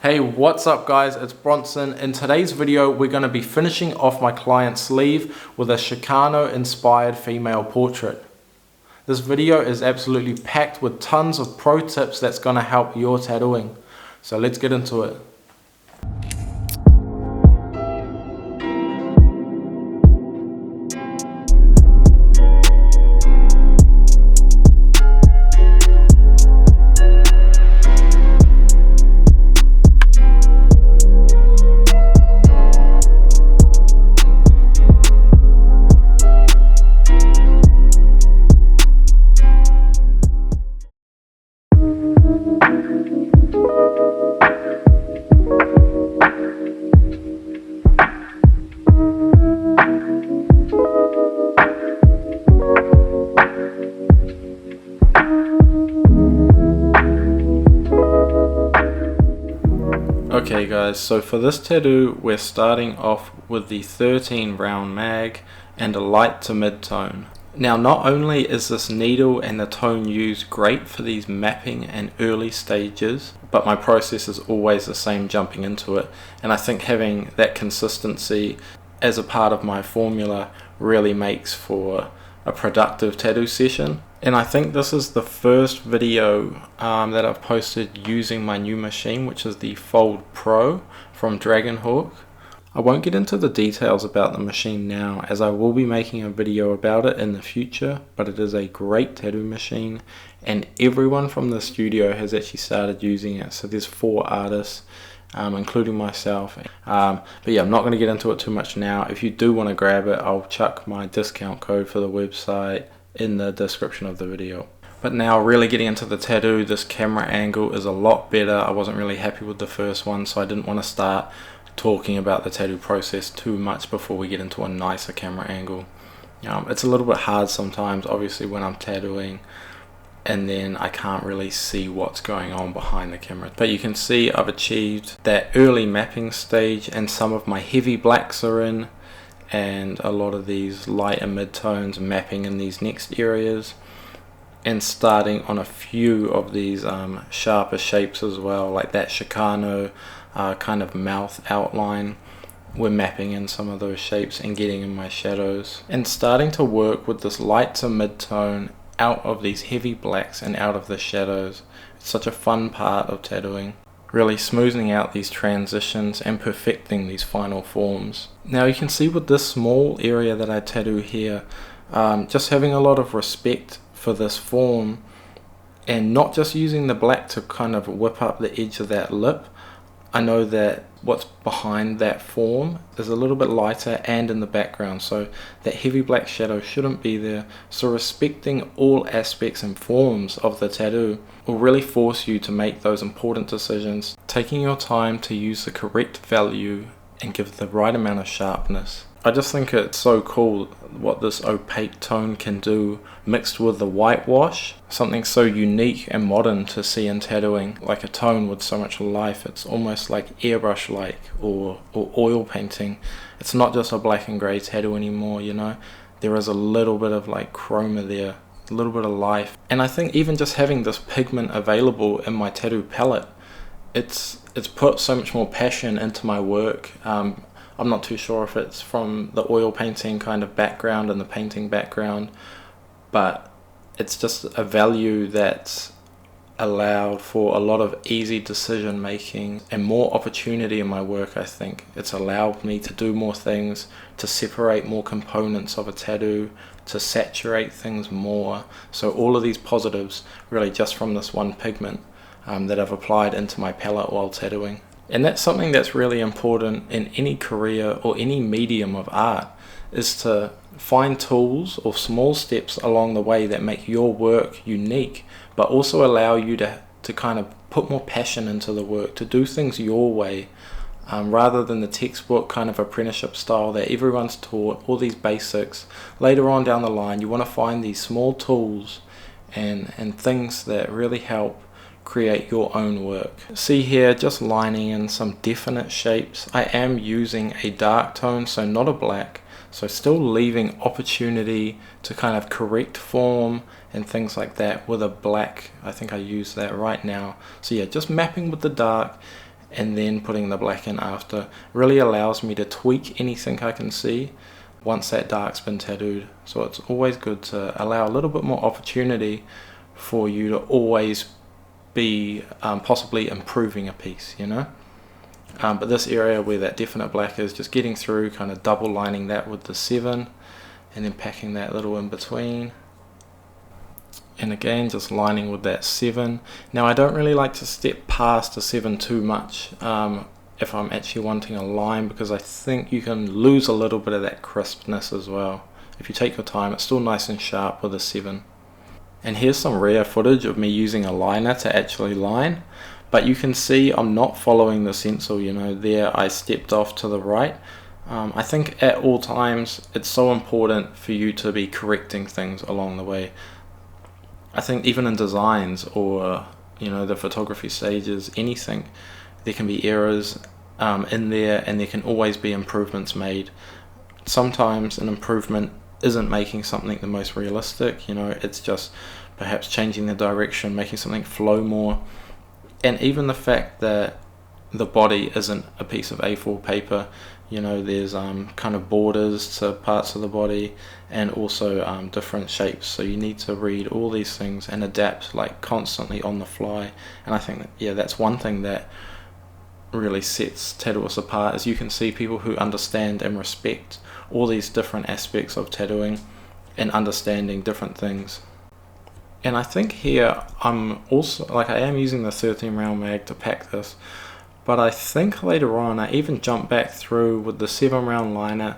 Hey, what's up guys, it's Bronson. In today's video, we're going to be finishing off my client's sleeve with a Chicano inspired female portrait. This video is absolutely packed with tons of pro tips that's going to help your tattooing. So let's get into it. Okay guys, so for this tattoo we're starting off with the 13 round mag and a light to mid-tone. Now not only is this needle and the tone used great for these mapping and early stages, but my process is always the same jumping into it, and I think having that consistency as a part of my formula really makes for a productive tattoo session. And I think this is the first video that I've posted using my new machine, which is the Fold Pro from Dragonhawk. I won't get into the details about the machine now, as I will be making a video about it in the future, but it is a great tattoo machine and everyone from the studio has actually started using it. So there's 4 artists, including myself. But yeah, I'm not going to get into it too much now. If you do want to grab it, I'll chuck my discount code for the website in the description of the video. But now really getting into the tattoo, this camera angle is a lot better. I wasn't really happy with the first one, so I didn't want to start talking about the tattoo process too much before we get into a nicer camera angle. It's a little bit hard sometimes, obviously, when I'm tattooing and then I can't really see what's going on behind the camera. But you can see I've achieved that early mapping stage and some of my heavy blacks are in, and a lot of these light and mid-tones mapping in these next areas, and starting on a few of these sharper shapes as well, like that Chicano kind of mouth outline. We're mapping in some of those shapes and getting in my shadows, and starting to work with this light to mid-tone out of these heavy blacks and out of the shadows. It's such a fun part of tattooing, really smoothing out these transitions and perfecting these final forms. Now you can see with this small area that I tattoo here, just having a lot of respect for this form and not just using the black to kind of whip up the edge of that lip. I know that what's behind that form is a little bit lighter and in the background, so that heavy black shadow shouldn't be there. So respecting all aspects and forms of the tattoo will really force you to make those important decisions, taking your time to use the correct value and give the right amount of sharpness. I just think it's so cool what this opaque tone can do mixed with the whitewash, something so unique and modern to see in tattooing, like a tone with so much life. It's almost like airbrush like or oil painting. It's not just a black and grey tattoo anymore, you know. There is a little bit of like chroma there, a little bit of life. And I think even just having this pigment available in my tattoo palette, it's put so much more passion into my work. I'm not too sure if it's from the oil painting kind of background and the painting background, but it's just a value that's allowed for a lot of easy decision making and more opportunity in my work. I think it's allowed me to do more things, to separate more components of a tattoo, to saturate things more. So all of these positives really just from this one pigment that I've applied into my palette while tattooing. And that's something that's really important in any career or any medium of art, is to find tools or small steps along the way that make your work unique, but also allow you to kind of put more passion into the work, to do things your way, rather than the textbook kind of apprenticeship style that everyone's taught, all these basics. Later on down the line, you want to find these small tools and things that really help create your own work. See here, just lining in some definite shapes. I am using a dark tone, so not a black, so still leaving opportunity to kind of correct form and things like that with a black. I think I use that right now. So yeah, just mapping with the dark and then putting the black in after really allows me to tweak anything I can see once that dark's been tattooed. So it's always good to allow a little bit more opportunity for you to always be possibly improving a piece, you know. But this area where that definite black is, just getting through, kind of double lining that with the 7 and then packing that little in between, and again just lining with that 7. Now I don't really like to step past the 7 too much if I'm actually wanting a line, because I think you can lose a little bit of that crispness as well. If you take your time, it's still nice and sharp with a 7. And here's some rare footage of me using a liner to actually line, but you can see I'm not following the stencil, you know. There I stepped off to the right. I think at all times it's so important for you to be correcting things along the way. I think even in designs or, you know, the photography stages, anything, there can be errors in there, and there can always be improvements made. Sometimes an improvement isn't making something the most realistic, you know, it's just perhaps changing the direction, making something flow more. And even the fact that the body isn't a piece of A4 paper, you know, there's kind of borders to parts of the body, and also different shapes, so you need to read all these things and adapt like constantly on the fly. And I think that, yeah, that's one thing that really sets tattooists apart, is you can see people who understand and respect all these different aspects of tattooing and understanding different things. And I think here I'm also, like, I am using the 13 round mag to pack this, but I think later on I even jump back through with the 7 round liner,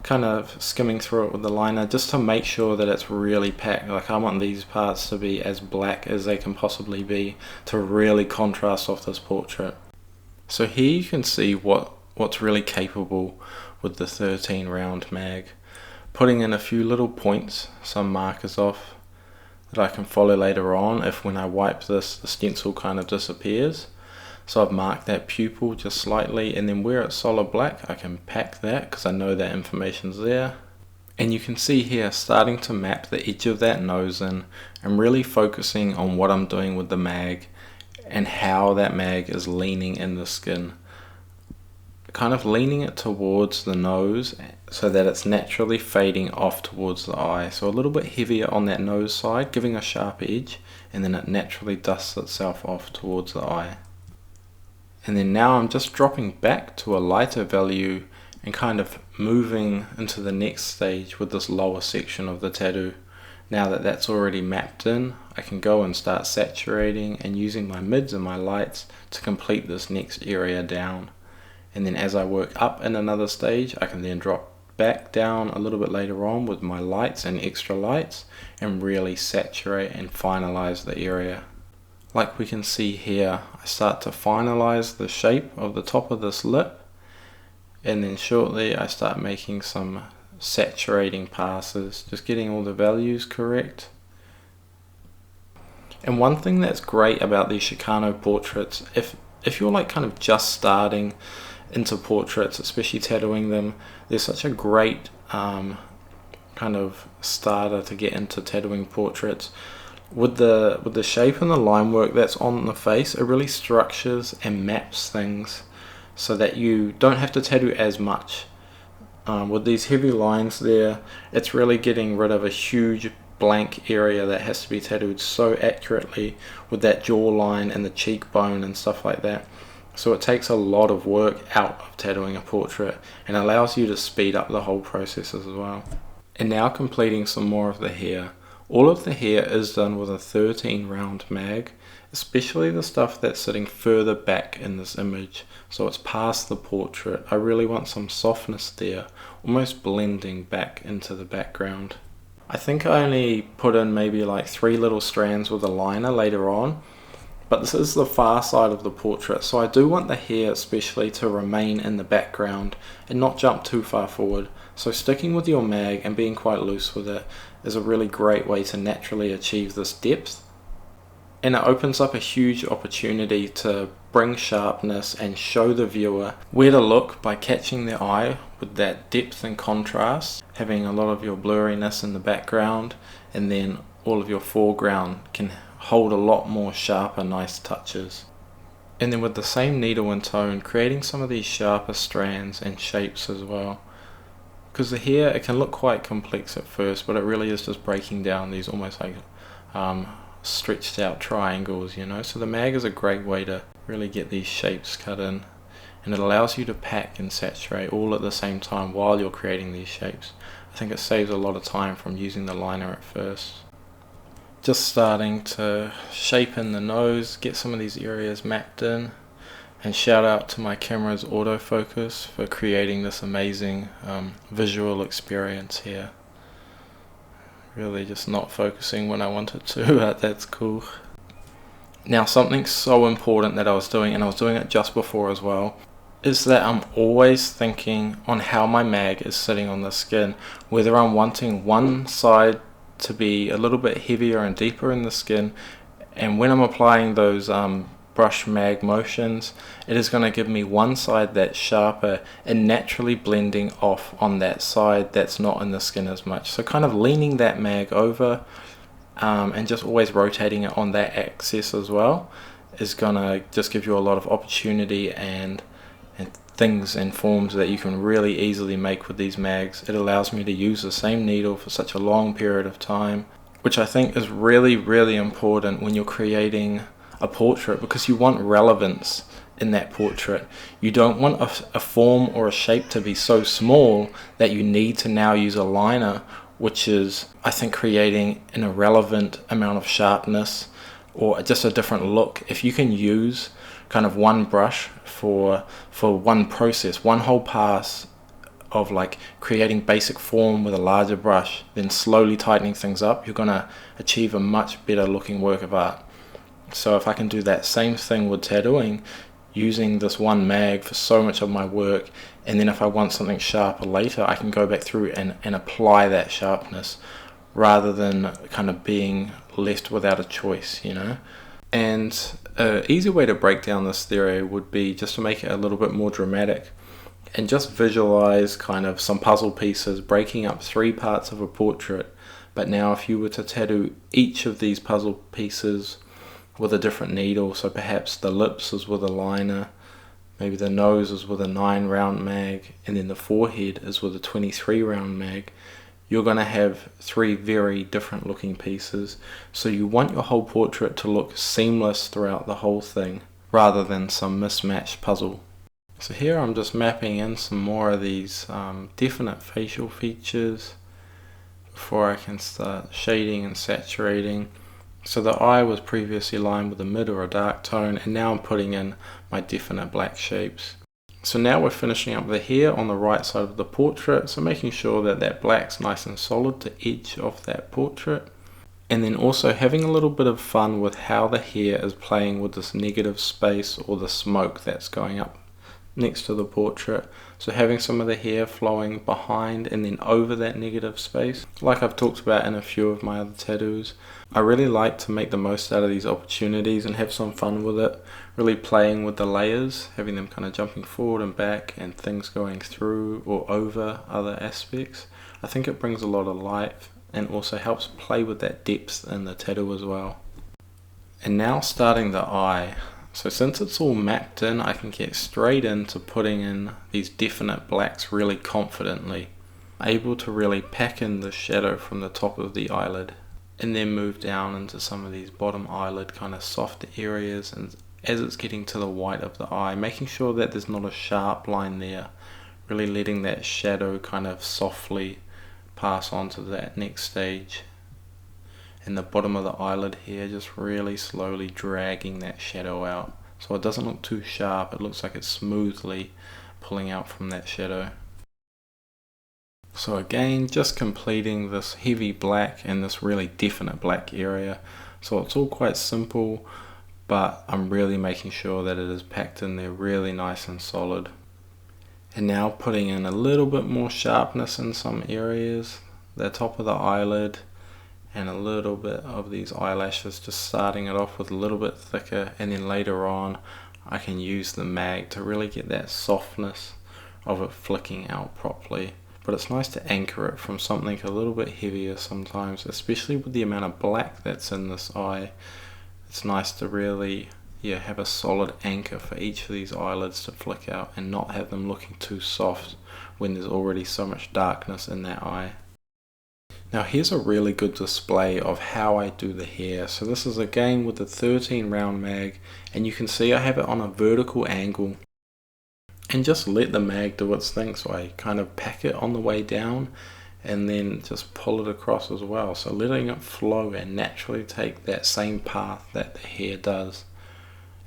kind of skimming through it with the liner just to make sure that it's really packed. Like, I want these parts to be as black as they can possibly be to really contrast off this portrait. So here you can see what's really capable with the 13 round mag. Putting in a few little points, some markers off that I can follow later on if when I wipe this the stencil kind of disappears. So I've marked that pupil just slightly, and then where it's solid black I can pack that because I know that information's there. And you can see here starting to map the edge of that nose in and really focusing on what I'm doing with the mag and how that mag is leaning in the skin. Kind of leaning it towards the nose so that it's naturally fading off towards the eye. So a little bit heavier on that nose side, giving a sharp edge, and then it naturally dusts itself off towards the eye. And then now I'm just dropping back to a lighter value and kind of moving into the next stage with this lower section of the tattoo. Now that that's already mapped in, I can go and start saturating and using my mids and my lights to complete this next area down. And then as I work up in another stage, I can then drop back down a little bit later on with my lights and extra lights and really saturate and finalize the area. Like we can see here, I start to finalize the shape of the top of this lip, and then shortly I start making some saturating passes, just getting all the values correct. And one thing that's great about these Chicano portraits, if you're like kind of just starting into portraits, especially tattooing them, they're such a great kind of starter to get into tattooing portraits. With the shape and the line work that's on the face, it really structures and maps things so that you don't have to tattoo as much. With these heavy lines there, it's really getting rid of a huge blank area that has to be tattooed so accurately with that jawline and the cheekbone and stuff like that. So it takes a lot of work out of tattooing a portrait and allows you to speed up the whole process as well. And now completing some more of the hair. All of the hair is done with a 13 round mag, especially the stuff that's sitting further back in this image, so it's past the portrait. I really want some softness there, almost blending back into the background. I think I only put in maybe like 3 little strands with a liner later on, but this is the far side of the portrait, so I do want the hair especially to remain in the background and not jump too far forward. So sticking with your mag and being quite loose with it is a really great way to naturally achieve this depth. And it opens up a huge opportunity to bring sharpness and show the viewer where to look by catching their eye with that depth and contrast, having a lot of your blurriness in the background, and then all of your foreground can hold a lot more sharper, nice touches. And then with the same needle and tone, creating some of these sharper strands and shapes as well. Because the hair, it can look quite complex at first, but it really is just breaking down these almost like stretched out triangles, you know. So the mag is a great way to really get these shapes cut in, and it allows you to pack and saturate all at the same time while you're creating these shapes. I think it saves a lot of time from using the liner at first. Just starting to shape in the nose, get some of these areas mapped in. And shout out to my camera's autofocus for creating this amazing visual experience here. Really just not focusing when I want it to, but that's cool. Now something so important that I was doing, and I was doing it just before as well, is that I'm always thinking on how my mag is sitting on the skin, whether I'm wanting one side to be a little bit heavier and deeper in the skin, and when I'm applying those brush mag motions, it is going to give me one side that's sharper and naturally blending off on that side that's not in the skin as much. So kind of leaning that mag over and just always rotating it on that axis as well is going to just give you a lot of opportunity and things and forms that you can really easily make with these mags. It allows me to use the same needle for such a long period of time, which I think is really, really important when you're creating a portrait, because you want relevance in that portrait. You don't want a form or a shape to be so small that you need to now use a liner, which is, I think, creating an irrelevant amount of sharpness or just a different look. If you can use kind of one brush for one process, one whole pass of like creating basic form with a larger brush, then slowly tightening things up, you're going to achieve a much better looking work of art. So if I can do that same thing with tattooing, using this one mag for so much of my work, and then if I want something sharper later, I can go back through and apply that sharpness rather than kind of being left without a choice, you know. And an easy way to break down this theory would be just to make it a little bit more dramatic and just visualize kind of some puzzle pieces breaking up three parts of a portrait. But now if you were to tattoo each of these puzzle pieces with a different needle, so perhaps the lips is with a liner, maybe the nose is with a 9 round mag, and then the forehead is with a 23 round mag, you're going to have three very different looking pieces. So you want your whole portrait to look seamless throughout the whole thing rather than some mismatched puzzle. So here I'm just mapping in some more of these definite facial features before I can start shading and saturating. So the eye was previously lined with a mid or a dark tone, and now I'm putting in my definite black shapes. So now we're finishing up the hair on the right side of the portrait, so making sure that that black's nice and solid to edge of that portrait. And then also having a little bit of fun with how the hair is playing with this negative space or the smoke that's going up next to the portrait. So having some of the hair flowing behind and then over that negative space, like I've talked about in a few of my other tattoos. I really like to make the most out of these opportunities and have some fun with it, really playing with the layers, having them kind of jumping forward and back and things going through or over other aspects. I think it brings a lot of life and also helps play with that depth in the tattoo as well. And now starting the eye. So since it's all mapped in, I can get straight into putting in these definite blacks really confidently, able to really pack in the shadow from the top of the eyelid and then move down into some of these bottom eyelid kind of soft areas, and as it's getting to the white of the eye, making sure that there's not a sharp line there, really letting that shadow kind of softly pass on to that next stage. In the bottom of the eyelid here, just really slowly dragging that shadow out so it doesn't look too sharp, it looks like it's smoothly pulling out from that shadow. So again, just completing this heavy black and this really definite black area. So it's all quite simple, but I'm really making sure that it is packed in there really nice and solid. And now putting in a little bit more sharpness in some areas, the top of the eyelid, and a little bit of these eyelashes, just starting it off with a little bit thicker, and then later on I can use the mag to really get that softness of it flicking out properly. But it's nice to anchor it from something a little bit heavier sometimes, especially with the amount of black that's in this eye. It's nice to really yeah, have a solid anchor for each of these eyelids to flick out and not have them looking too soft when there's already so much darkness in that eye. Now here's a really good display of how I do the hair. So this is again with the 13 round mag, and you can see I have it on a vertical angle and just let the mag do its thing. So I kind of pack it on the way down and then just pull it across as well. So letting it flow and naturally take that same path that the hair does.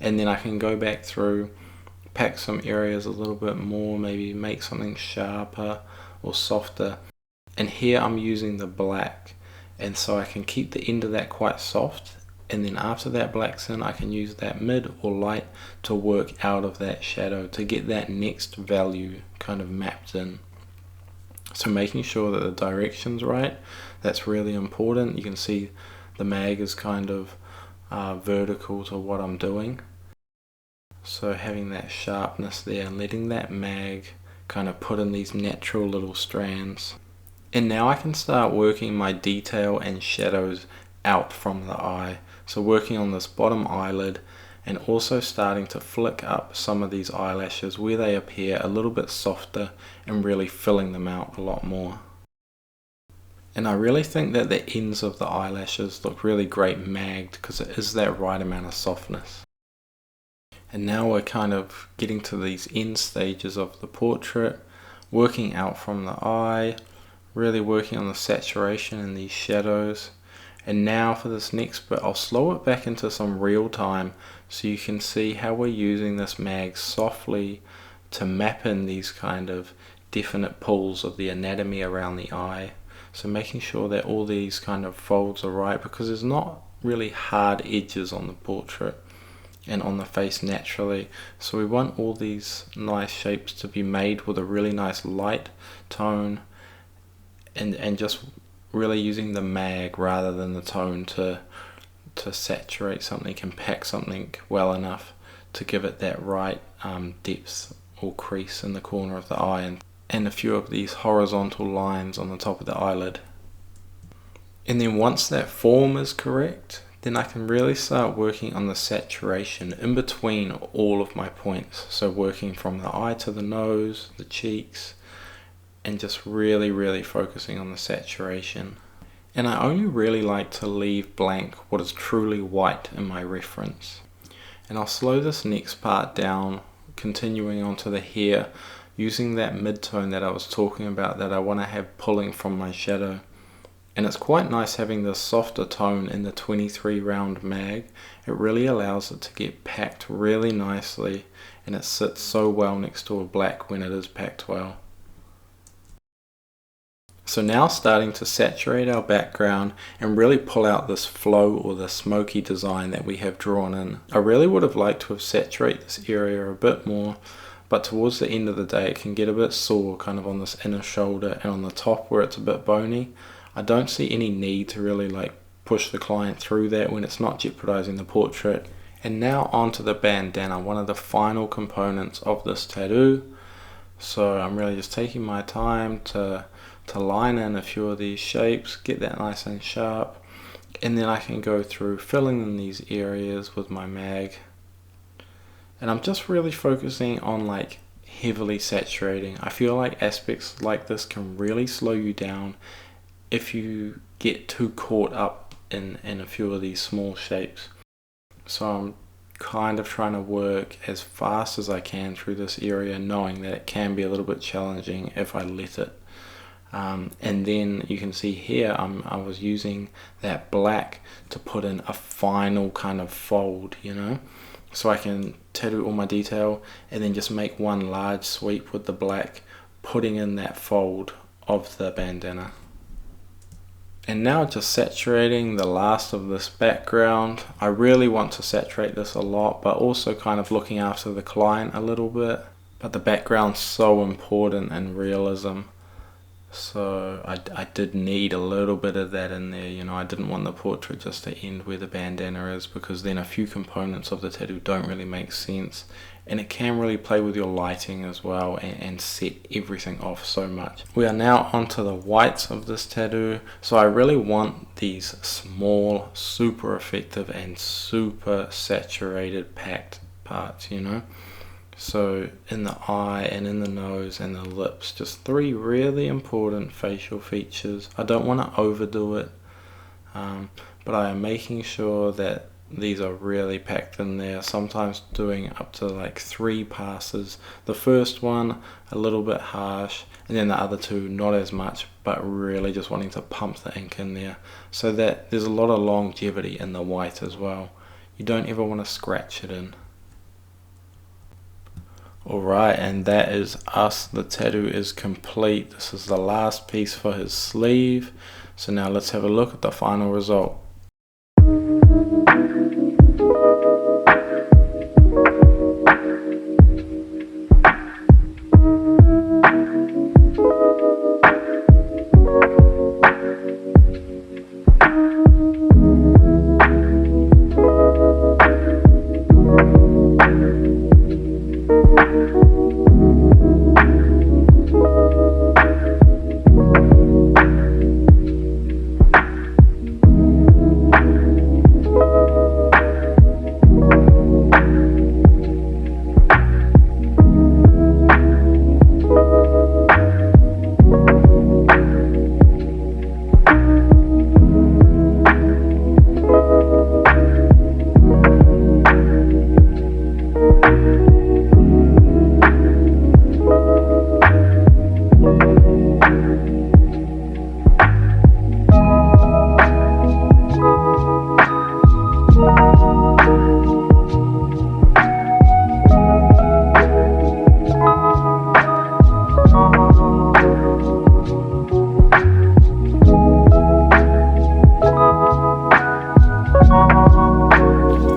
And then I can go back through, pack some areas a little bit more, maybe make something sharper or softer. And here I'm using the black, and so I can keep the end of that quite soft, and then after that black's in, I can use that mid or light to work out of that shadow to get that next value kind of mapped in. So making sure that the direction's right, that's really important. You can see the mag is kind of vertical to what I'm doing. So having that sharpness there and letting that mag kind of put in these natural little strands. And now I can start working my detail and shadows out from the eye. So working on this bottom eyelid and also starting to flick up some of these eyelashes where they appear a little bit softer and really filling them out a lot more. And I really think that the ends of the eyelashes look really great magged because it is that right amount of softness. And now we're kind of getting to these end stages of the portrait, working out from the eye, really working on the saturation and these shadows. And now for this next bit, I'll slow it back into some real time so you can see how we're using this mag softly to map in these kind of definite pulls of the anatomy around the eye. So making sure that all these kind of folds are right, because there's not really hard edges on the portrait and on the face naturally. So we want all these nice shapes to be made with a really nice light tone, and just really using the mag rather than the tone to saturate something, compact something well enough to give it that right depth or crease in the corner of the eye, and a few of these horizontal lines on the top of the eyelid. And then once that form is correct, then I can really start working on the saturation in between all of my points. So working from the eye to the nose, the cheeks, and just really focusing on the saturation. And I only really like to leave blank what is truly white in my reference. And I'll slow this next part down, continuing onto the hair, using that mid-tone that I was talking about that I want to have pulling from my shadow. And it's quite nice having this softer tone in the 23 round mag. It really allows it to get packed really nicely, and it sits so well next to a black when it is packed well. So now starting to saturate our background and really pull out this flow or the smoky design that we have drawn in. I really would have liked to have saturated this area a bit more, but towards the end of the day it can get a bit sore kind of on this inner shoulder and on the top where it's a bit bony. I don't see any need to really push the client through that when it's not jeopardizing the portrait. And now onto the bandana, one of the final components of this tattoo. So I'm really just taking my time to line in a few of these shapes, get that nice and sharp, and then I can go through filling in these areas with my mag. And I'm just really focusing on heavily saturating. I feel like aspects like this can really slow you down if you get too caught up in a few of these small shapes. So I'm kind of trying to work as fast as I can through this area, knowing that it can be a little bit challenging if I let it. And then you can see here I was using that black to put in a final kind of fold, so I can tattoo all my detail and then just make one large sweep with the black, putting in that fold of the bandana. And now just saturating the last of this background. I really want to saturate this a lot, but also kind of looking after the client a little bit. But the background's so important in realism. So I did need a little bit of that in there, I didn't want the portrait just to end where the bandana is, because then a few components of the tattoo don't really make sense and it can really play with your lighting as well and set everything off so much. We are now onto the whites of this tattoo. So I really want these small, super effective and super saturated packed parts, you know. So in the eye and in the nose and the lips, just 3 really important facial features. I don't want to overdo it, but I am making sure that these are really packed in there, sometimes doing up to like 3 passes. The first one a little bit harsh, and then the other 2 not as much, but really just wanting to pump the ink in there so that there's a lot of longevity in the white as well. You don't ever want to scratch it in. Alright, and that is us. The tattoo is complete. This is the last piece for his sleeve. So now let's have a look at the final result.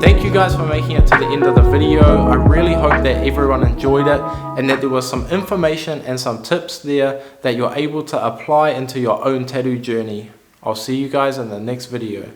Thank you guys for making it to the end of the video. I really hope that everyone enjoyed it and that there was some information and some tips there that you're able to apply into your own tattoo journey. I'll see you guys in the next video.